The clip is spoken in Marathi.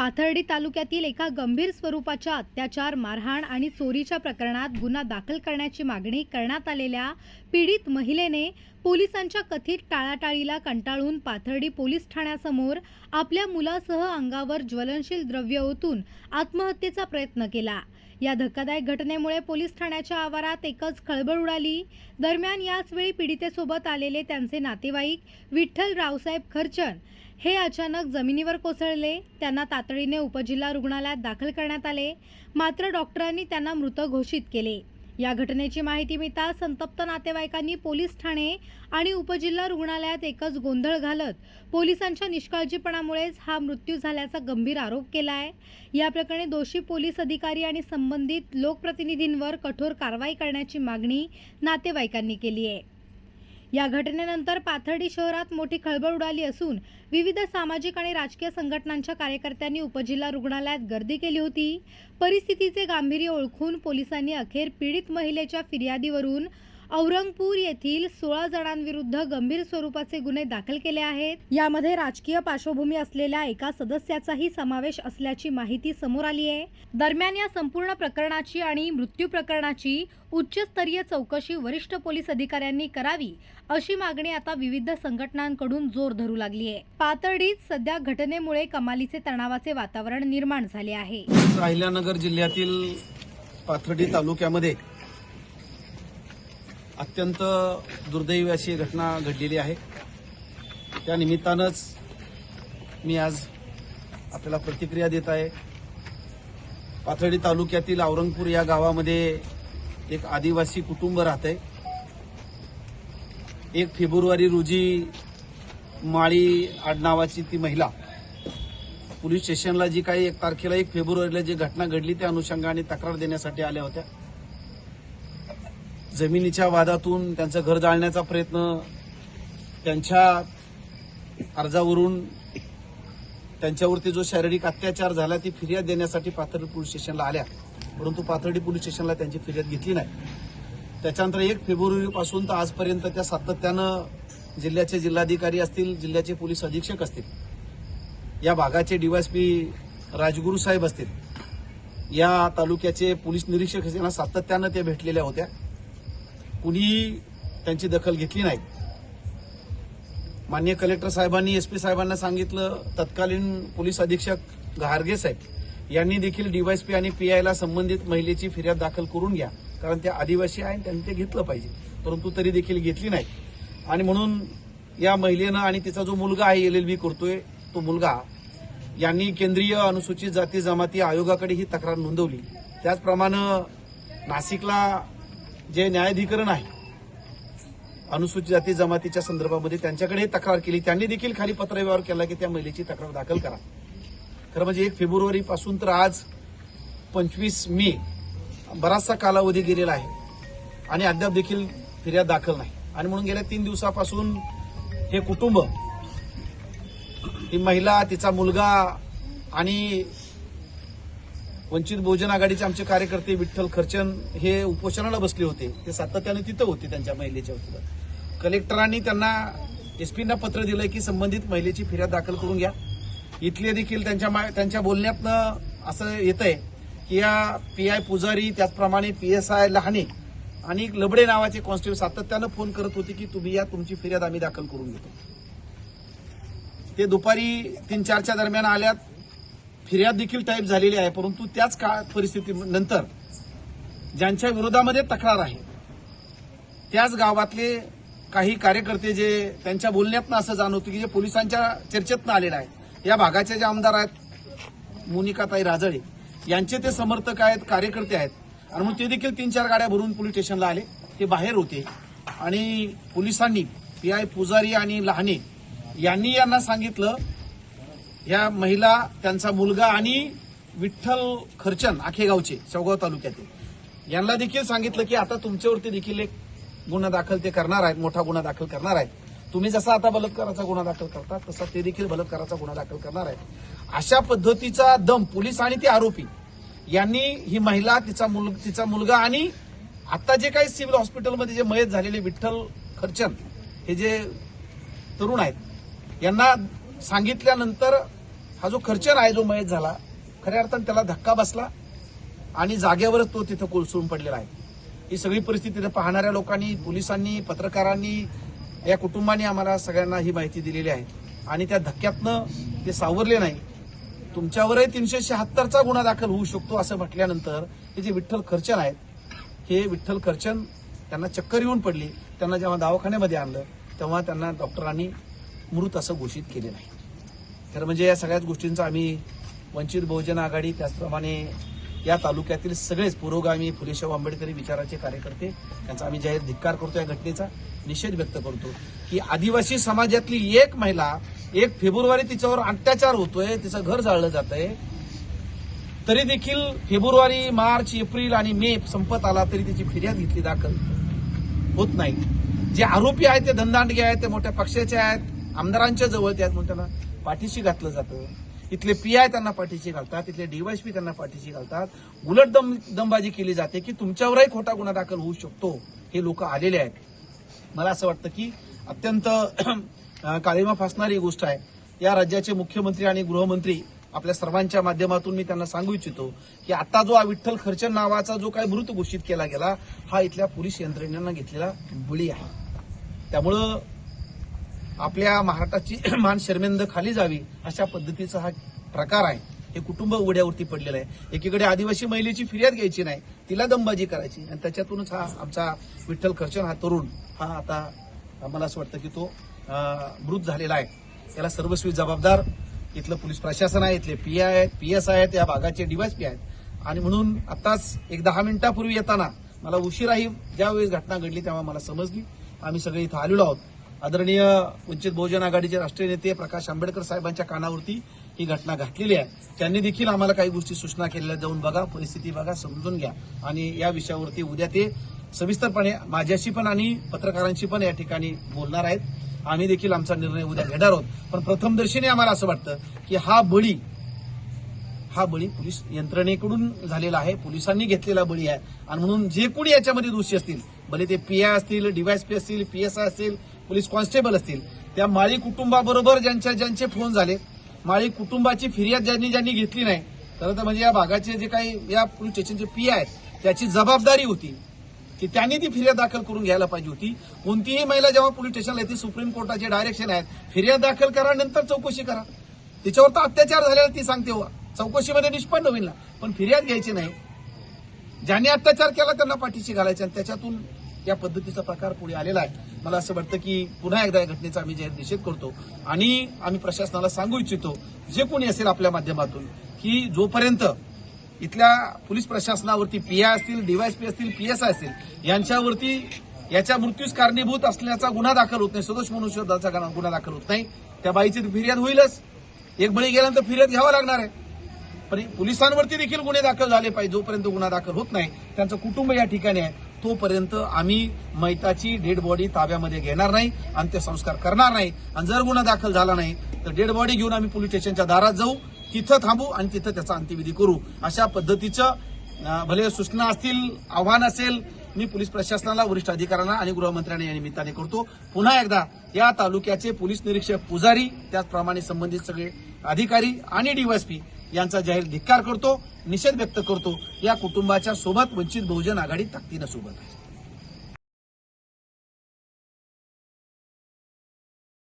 पाथर्डी तालुक्यातील एका गंभीर स्वरूपाच्या अत्याचार, मारहाण आणि चोरीच्या प्रकरणात गुन्हा दाखल करण्याची मागणी करण्यात आलेल्या पीडित महिलेने पोलिसांच्या कथित टाळाटाळीला कंटाळून पाथर्डी पोलीस ठाण्यासमोर आपल्या मुलासह अंगावर ज्वलनशील द्रव्य ओतून आत्महत्येचा प्रयत्न केला। या धक्कादायक घटनेमुळे पोलीस ठाण्याच्या आवारात एकच खळबळ उडाली। दरम्यान याच वेळी पीडितेसोबत आलेले त्यांचे नातेवाईक विठ्ठल रावसाहेब खर्चन हे अचानक जमिनीवर कोसळले। त्यांना तातडीने उपजिल्हा रुग्णालयात दाखल करण्यात आले, मात्र डॉक्टरांनी त्यांना मृत घोषित केले। या घटनेची माहिती मिळताच संतप्त नातेवाईकांनी पोलीस ठाणे आणि उपजिल्हा रुग्णालयात एकच गोंधळ घालत पोलिसांच्या निष्काळजीपणामुळेच हा मृत्यू झाल्याचा गंभीर आरोप केला आहे। या प्रकरणी दोषी पोलीस अधिकारी आणि संबंधित लोकप्रतिनिधींवर कठोर कारवाई करण्याची मागणी नातेवाईकांनी केली आहे। या घटनेनंतर पाथर्डी शहरात मोठी खळबळ उडाली असून विविध सामाजिक आणि राजकीय संघटनांच्या कार्यकर्त्यांनी उपजिल्हा रुग्णालयात गर्दी केली होती। परिस्थितीचे गांभीर्य ओळखून पोलिसांनी अखेर पीडित महिलेच्या फिर्यादीवरून औरंगपूर येथील 16 जणांविरुद्ध गंभीर स्वरूपाचे गुन्हे दाखल केले आहेत। यामध्ये राजकीय पार्श्वभूमी असलेल्या एका सदस्याचाही समावेश असल्याची माहिती समोर आली आहे। दरम्यान या संपूर्ण प्रकरणाची आणि मृत्यू प्रकरणाची उच्चस्तरीय चौकशी वरिष्ठ पोलीस अधिकाऱ्यांनी करावी अशी मागणी आता विविध संघटनांकडून जोर धरू लागली आहे। पाथर्डीत सध्या घटनेमुळे कमालीचे तणावाचे वातावरण निर्माण झाले आहे। अहिल्यानगर जिल्ह्यातील पाथर्डी तालुक्यामध्ये अत्यंत दुर्दैवी अशी घटना घडलेली आहे। त्या निमित्तानंच मी आज आपल्याला प्रतिक्रिया देत आहे। पाथर्डी तालुक्यातील औरंगपूर या गावामध्ये एक आदिवासी कुटुंब राहते। 1 फेब्रुवारी रोजी माळी आडनावाची ती महिला पोलीस स्टेशनला जी काही 1 तारखेला 1 फेब्रुवारीला जी घटना घडली त्या अनुषंगाने तक्रार देण्यासाठी आल्या होत्या। जमिनीच्या वादातून त्यांचं घर जाळण्याचा प्रयत्न, त्यांच्या अर्जावरून त्यांच्यावरती जो शारीरिक अत्याचार झाला ती फिर्याद देण्यासाठी पाथर्डी पोलीस स्टेशनला आल्या, परंतु पाथर्डी पोलीस स्टेशनला त्यांची फिर्याद घेतली नाही। त्याच्यानंतर 1 फेब्रुवारीपासून तर आजपर्यंत त्या सातत्यानं जिल्ह्याचे जिल्हाधिकारी असतील, जिल्ह्याचे पोलीस अधीक्षक असतील, या भागाचे डीवायएसपी राजगुरू साहेब असतील, या तालुक्याचे पोलीस निरीक्षक यांना सातत्यानं ते भेटलेल्या होत्या। कुणी त्यांची दखल घेतली नाही। माननीय कलेक्टर साहेबांनी एसपी साहेबांना सांगितलं, तत्कालीन पोलीस अधीक्षक घारगे साहेब यांनी देखील डीवायएसपी आणि पीआयला संबंधित महिलेची फिर्याद दाखल करून घ्या, कारण ते आदिवासी आहे त्यांनी ते घेतलं पाहिजे, परंतु तरी देखील घेतली नाही। आणि म्हणून या महिलेनं आणि तिचा जो मुलगा आहे LLB करतोय तो मुलगा यांनी केंद्रीय अनुसूचित जाती जमाती आयोगाकडे ही तक्रार नोंदवली। त्याचप्रमाणे नाशिकला जे न्यायाधिकरण आहे अनुसूचित जाती जमातीच्या संदर्भामध्ये त्यांच्याकडे तक्रार केली। त्यांनी देखील खाली पत्रव्यवहार केला की त्या महिलेची तक्रार दाखल करा। खरं म्हणजे 1 फेब्रुवारी पासून तर आज 25 मे बराचसा कालावधी गेलेला आहे आणि अद्याप देखील फिर्याद दाखल नाही। आणि म्हणून गेल्या 3 दिवसापासून हे कुटुंब, ही महिला, तिचा मुलगा आणि वंचित बहुजन आघाडीचे आमचे कार्यकर्ते विठ्ठल खर्चन हे उपोषणाला बसले होते। ते सातत्याने तिथं होते त्यांच्या महिलेच्या वतीनं। कलेक्टरांनी त्यांना एसपींना पत्र दिलंय की संबंधित महिलेची फिर्याद दाखल करून घ्या। इथले देखील त्यांच्या बोलण्यातनं असं येतंय की या पीआय पुजारी, त्याचप्रमाणे PSI लहाने आणि लबडे नावाचे कॉन्स्टेबल सातत्यानं फोन करत होते की तुम्ही या, तुमची फिर्याद आम्ही दाखल करून घेतो। ते दुपारी 3-4च्या दरम्यान आल्यात। फिर्याद देखील टाईप झालेली आहे, परंतु त्याच परिस्थितीनंतर ज्यांच्या विरोधामध्ये तक्रार आहे त्याच गावातले काही कार्यकर्ते जे त्यांच्या बोलण्यातनं असं जाणवतं की जे पोलिसांच्या चर्चेतनं आलेलं आहे, या भागाचे जे आमदार आहेत मोनिकाताई राजळे यांचे ते समर्थक आहेत, कार्यकर्ते आहेत। आणि मग ते देखील 3-4 गाड्या भरून पोलीस स्टेशनला आले। ते बाहेर होते आणि पोलिसांनी पीआय पुजारी आणि लहाने यांनी यांना सांगितलं, या महिला, त्यांचा मुलगा आणि विठ्ठल खर्चन आखेगावचे शेवगाव तालुक्यातील यांना देखील सांगितलं की आता तुमच्यावरती देखील एक गुन्हा दाखल ते करणार आहेत, मोठा गुन्हा दाखल करणार आहेत। तुम्ही जसा आता बलात्काराचा गुन्हा दाखल करता तसा ते देखील बलात्काराचा गुन्हा दाखल करणार आहेत। अशा पद्धतीचा दम पोलीस आणि ते आरोपी यांनी ही महिला, तिचा मुलगा आणि आता जे काही सिव्हिल हॉस्पिटलमध्ये जे मयत झालेले विठ्ठल खर्चन हे जे तरुण आहेत यांना सांगितल्यानंतर हा जो खर्चर आहे जो मयत झाला खऱ्या अर्थानं त्याला धक्का बसला आणि जागेवरच तो तिथं कोलसून पडलेला आहे. ही सगळी परिस्थिती तिथं पाहणाऱ्या लोकांनी, पोलिसांनी, पत्रकारांनी, या कुटुंबाने आम्हाला सगळ्यांना ही माहिती दिलेली आहे आणि त्या धक्क्यातनं ते सावरले नाही. तुमच्यावरही 376चा गुन्हा दाखल होऊ शकतो असं म्हटल्यानंतर हे जे विठ्ठल खर्चन आहेत, हे विठ्ठल खर्चन त्यांना चक्कर येऊन पडली. त्यांना जेव्हा दवाखान्यामध्ये आणलं तेव्हा त्यांना डॉक्टरांनी मृत असं घोषित केले नाही. तर म्हणजे या सगळ्याच गोष्टींचा आम्ही वंचित बहुजन आघाडी, त्याचप्रमाणे या तालुक्यातील सगळेच पुरोगामी फुलेशाहू आंबेडकरी विचाराचे कार्यकर्ते यांचा आम्ही जाहीर धिक्कार करतो, या घटनेचा निषेध व्यक्त करतो की आदिवासी समाजातली एक महिला 1 फेब्रुवारी तिच्यावर अत्याचार होतोय, तिचं घर जाळलं जातंय, तरी देखील फेब्रुवारी, मार्च, एप्रिल आणि मे संपत आला तरी त्याची फिर्याद घेतली दाखल होत नाही. जे आरोपी आहेत ते धनदांडगे आहेत, ते मोठ्या पक्षाचे आहेत, आमदारांच्या जवळचे आहेत म्हणून त्यांना पाठीशी घातलं जातं. इथले पीआय त्यांना पाठीशी घालतात, इथले डीवायएसपी त्यांना पाठीशी घालतात. उलट दमबाजी केली जाते की तुमच्यावरही खोटा गुन्हा दाखल होऊ शकतो. हे लोक आलेले आहेत. मला असं वाटतं की अत्यंत काळिमा फासणारी गोष्ट आहे. या राज्याचे मुख्यमंत्री आणि गृहमंत्री आपल्या सर्वांच्या माध्यमातून मी त्यांना सांगू इच्छितो की आता जो विठ्ठल खर्चन नावाचा जो काही मृत घोषित केला गेला हा इथल्या पोलीस यंत्रणेनं घेतलेला बळी आहे. त्यामुळं आपल्या महाराष्ट्राची मान शर्मेंद खाली जावी अशा पद्धतीचा हा प्रकार आहे. हे कुटुंब उघड्यावरती पडलेलं आहे. एकीकडे आदिवासी महिलेची फिर्याद घ्यायची नाही, तिला दमबाजी करायची आणि त्याच्यातूनच हा आमचा विठ्ठल खर्चन हा तरुण हा आता मला असं वाटतं की तो मृत झालेला आहे. याला सर्वस्वी जबाबदार इथलं पोलीस प्रशासन आहे, इथले पीआय आहेत, पीएस आहेत, या भागाचे डीवायएसपी आहेत. आणि म्हणून आताच एक 10 मिनिटापूर्वी येताना मला उशिराही ज्यावेळेस घटना घडली तेव्हा मला समजली. आम्ही सगळे इथं आलेलो आहोत. आदरणीय वंचित बहुजन आघाडीचे राष्ट्रीय नेते प्रकाश आंबेडकर साहेबांच्या कानावरती ही घटना घातलेली आहे. त्यांनी देखील आम्हाला काही गोष्टी सूचना केलेल्या, जाऊन बघा, परिस्थिती बघा, समजून घ्या आणि या विषयावरती उद्या ते सविस्तरपणे माझ्याशी पण आणि पत्रकारांशी पण या ठिकाणी बोलणार आहेत. आम्ही देखील आमचा निर्णय उद्या घेणार आहोत. पण प्रथमदर्शनी आम्हाला असं वाटतं की हा बळी पोलीस यंत्रणेकडून झालेला आहे, पोलिसांनी घेतलेला बळी आहे. आणि म्हणून जे कोणी याच्यामध्ये दोषी असतील, भले ते पीआय असतील, डीवायएसपी असतील, पीएसआय असतील, पोलीस कॉन्स्टेबल असतील, त्या माळी कुटुंबाबरोबर ज्यांचे फोन झाले, माळी कुटुंबाची फिर्याद ज्यांनी घेतली नाही, तर म्हणजे या भागाचे जे काही या पोलीस स्टेशनचे पीआय आहेत त्याची जबाबदारी होती की त्यांनी ती फिर्याद दाखल करून घ्यायला पाहिजे होती. कोणतीही महिला जेव्हा पोलीस स्टेशनला येते, सुप्रीम कोर्टाचे डायरेक्शन आहेत, फिर्याद दाखल करा, नंतर चौकशी करा. तिच्यावर तर अत्याचार झालेला ती सांगते, चौकशीमध्ये निष्पन्न होईल ना, पण फिर्याद घ्यायची नाही. ज्यांनी अत्याचार केला त्यांना पाठीशी घालायचे आणि त्याच्यातून या पद्धतीचा प्रकार पुढे आलेला आहे. मला असं वाटतं की पुन्हा एकदा या घटनेचा आम्ही जाहीर निषेध करतो आणि आम्ही प्रशासनाला सांगू इच्छितो, जे कोणी असेल आपल्या माध्यमातून, की जोपर्यंत इथल्या पोलीस प्रशासनावरती पीआय असतील, डीवायएसपी असतील, पीएसआय असतील, यांच्यावरती याच्या मृत्यूस कारणीभूत असल्याचा गुन्हा दाखल होत नाही, सदोष मनुष्यवधाचा गुन्हा दाखल होत नाही, त्या बाईची फिर्याद होईलच. एक बळी गेल्यानंतर फिर्याद घ्यावा लागणार आहे. पण पोलिसांवरती देखील गुन्हे दाखल झाले पाहिजे. जोपर्यंत गुन्हा दाखल होत नाही, त्यांचं कुटुंब या ठिकाणी आहे, तोपर्यंत आम्ही मैताची डेड बॉडी ताब्यामध्ये घेणार नाही, अंत्यसंस्कार करणार नाही. आणि जर गुन्हा दाखल झाला नाही तर डेड बॉडी घेऊन आम्ही पोलीस स्टेशनच्या दारात जाऊ, तिथं थांबू आणि तिथं त्याचा अंत्यविधी करू. अशा पद्धतीचं भले सूचना असतील, आव्हान असेल, मी पोलीस प्रशासनाला, वरिष्ठ अधिकाऱ्यांना आणि गृहमंत्र्यांना या निमित्ताने करतो. पुन्हा एकदा या तालुक्याचे पोलीस निरीक्षक, पुजारी, त्याचप्रमाणे संबंधित सगळे अधिकारी आणि डीवायएसपी यांचा जाहीर धिक्कार करतो, निषेध व्यक्त करतो. या कुटुंबाच्या सोबत वंचित बहुजन आघाडी ताकदीनं सोबत आहे.